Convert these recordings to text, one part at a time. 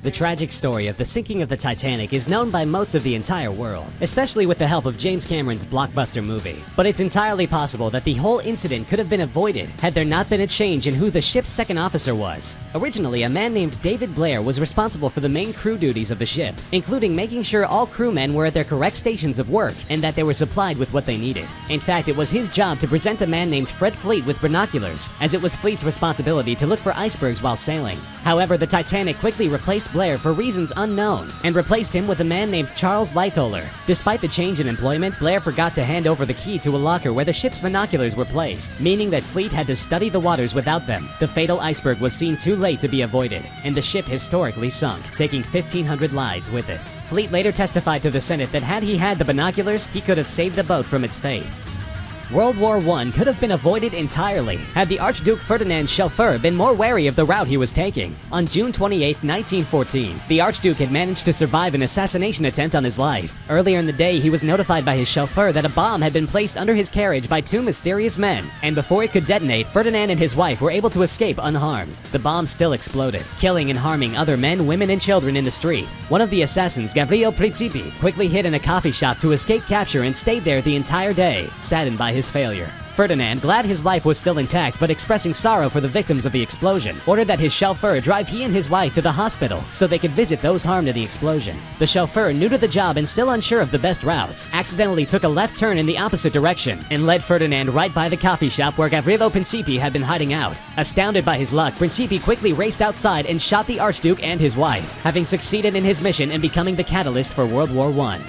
The tragic story of the sinking of the Titanic is known by most of the entire world, especially with the help of James Cameron's blockbuster movie. But it's entirely possible that the whole incident could have been avoided had there not been a change in who the ship's second officer was. Originally, a man named David Blair was responsible for the main crew duties of the ship, including making sure all crewmen were at their correct stations of work and that they were supplied with what they needed. In fact, it was his job to present a man named Fred Fleet with binoculars, as it was Fleet's responsibility to look for icebergs while sailing. However, the Titanic quickly replaced Blair for reasons unknown and replaced him with a man named Charles Lightoller. Despite the change in employment, Blair forgot to hand over the key to a locker where the ship's binoculars were placed, meaning that Fleet had to study the waters without them. The fatal iceberg was seen too late to be avoided, and the ship historically sunk, taking 1,500 lives with it. Fleet later testified to the Senate that had he had the binoculars, he could have saved the boat from its fate. World War I could have been avoided entirely had the Archduke Ferdinand's chauffeur been more wary of the route he was taking. On June 28, 1914, the Archduke had managed to survive an assassination attempt on his life. Earlier in the day, he was notified by his chauffeur that a bomb had been placed under his carriage by two mysterious men, and before it could detonate, Ferdinand and his wife were able to escape unharmed. The bomb still exploded, killing and harming other men, women, and children in the street. One of the assassins, Gavrilo Principi, quickly hid in a coffee shop to escape capture and stayed there the entire day, saddened by his failure. Ferdinand, glad his life was still intact but expressing sorrow for the victims of the explosion, ordered that his chauffeur drive he and his wife to the hospital so they could visit those harmed in the explosion. The chauffeur, new to the job and still unsure of the best routes, accidentally took a left turn in the opposite direction and led Ferdinand right by the coffee shop where Gavrilo Principi had been hiding out. Astounded by his luck, Principi quickly raced outside and shot the Archduke and his wife, having succeeded in his mission and becoming the catalyst for World War I.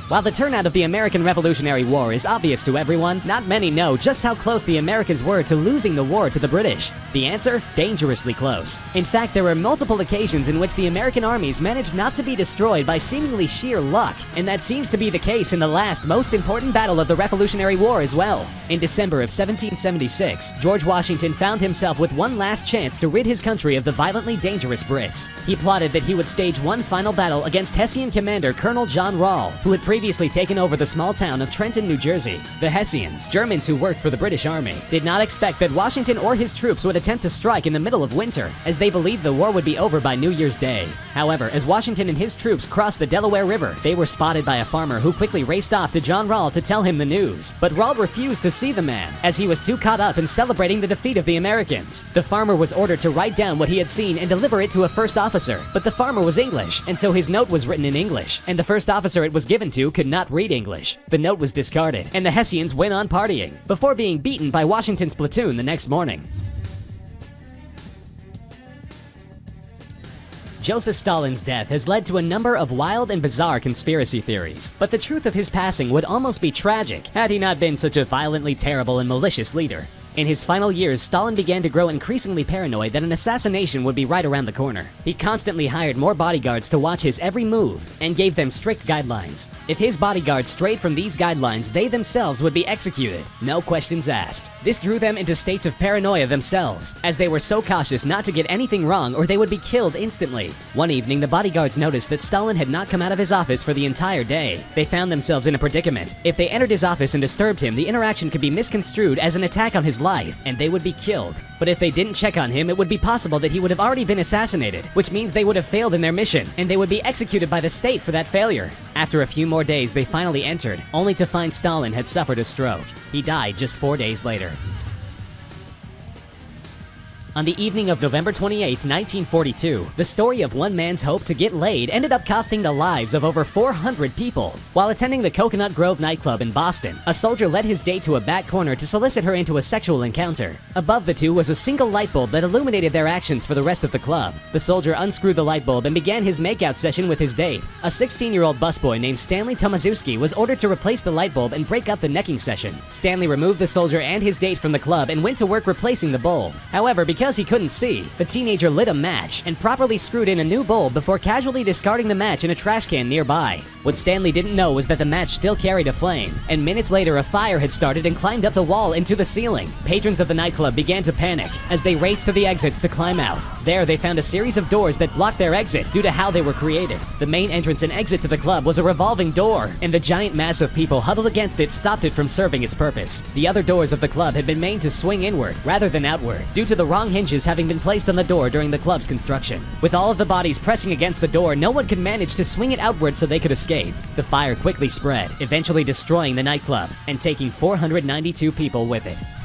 While the turnout of the American Revolutionary War is obvious to everyone, not many know just how close the Americans were to losing the war to the British. The answer? Dangerously close. In fact, there were multiple occasions in which the American armies managed not to be destroyed by seemingly sheer luck, and that seems to be the case in the last most important battle of the Revolutionary War as well. In December of 1776, George Washington found himself with one last chance to rid his country of the violently dangerous Brits. He plotted that he would stage one final battle against Hessian commander Colonel John Rahl, who had previously taken over the small town of Trenton, New Jersey. The Hessians, Germans who worked for the British Army, did not expect that Washington or his troops would attempt to strike in the middle of winter, as they believed the war would be over by New Year's Day. However, as Washington and his troops crossed the Delaware River, they were spotted by a farmer who quickly raced off to John Rahl to tell him the news. But Rahl refused to see the man, as he was too caught up in celebrating the defeat of the Americans. The farmer was ordered to write down what he had seen and deliver it to a first officer, but the farmer was English, and so his note was written in English, and the first officer it was given to could not read English. The note was discarded, and the Hessians went on partying, before being beaten by Washington's platoon the next morning. Joseph Stalin's death has led to a number of wild and bizarre conspiracy theories, but the truth of his passing would almost be tragic had he not been such a violently terrible and malicious leader. In his final years, Stalin began to grow increasingly paranoid that an assassination would be right around the corner. He constantly hired more bodyguards to watch his every move and gave them strict guidelines. If his bodyguards strayed from these guidelines, they themselves would be executed, no questions asked. This drew them into states of paranoia themselves, as they were so cautious not to get anything wrong or they would be killed instantly. One evening, the bodyguards noticed that Stalin had not come out of his office for the entire day. They found themselves in a predicament. If they entered his office and disturbed him, the interaction could be misconstrued as an attack on his life, and they would be killed. But if they didn't check on him, it would be possible that he would have already been assassinated, which means they would have failed in their mission, and they would be executed by the state for that failure. After a few more days, they finally entered, only to find Stalin had suffered a stroke. He died just 4 days later. On the evening of November 28, 1942, the story of one man's hope to get laid ended up costing the lives of over 400 people. While attending the Coconut Grove nightclub in Boston, a soldier led his date to a back corner to solicit her into a sexual encounter. Above the two was a single light bulb that illuminated their actions for the rest of the club. The soldier unscrewed the light bulb and began his makeout session with his date. A 16-year-old busboy named Stanley Tomaszewski was ordered to replace the light bulb and break up the necking session. Stanley removed the soldier and his date from the club and went to work replacing the bulb. However, because because he couldn't see, the teenager lit a match and properly screwed in a new bulb before casually discarding the match in a trash can nearby. What Stanley didn't know was that the match still carried a flame, and minutes later a fire had started and climbed up the wall into the ceiling. Patrons of the nightclub began to panic as they raced to the exits to climb out. There they found a series of doors that blocked their exit due to how they were created. The main entrance and exit to the club was a revolving door, and the giant mass of people huddled against it stopped it from serving its purpose. The other doors of the club had been made to swing inward rather than outward, due to the wrong hinges having been placed on the door during the club's construction. With all of the bodies pressing against the door, no one could manage to swing it outward so they could escape. The fire quickly spread, eventually destroying the nightclub and taking 492 people with it.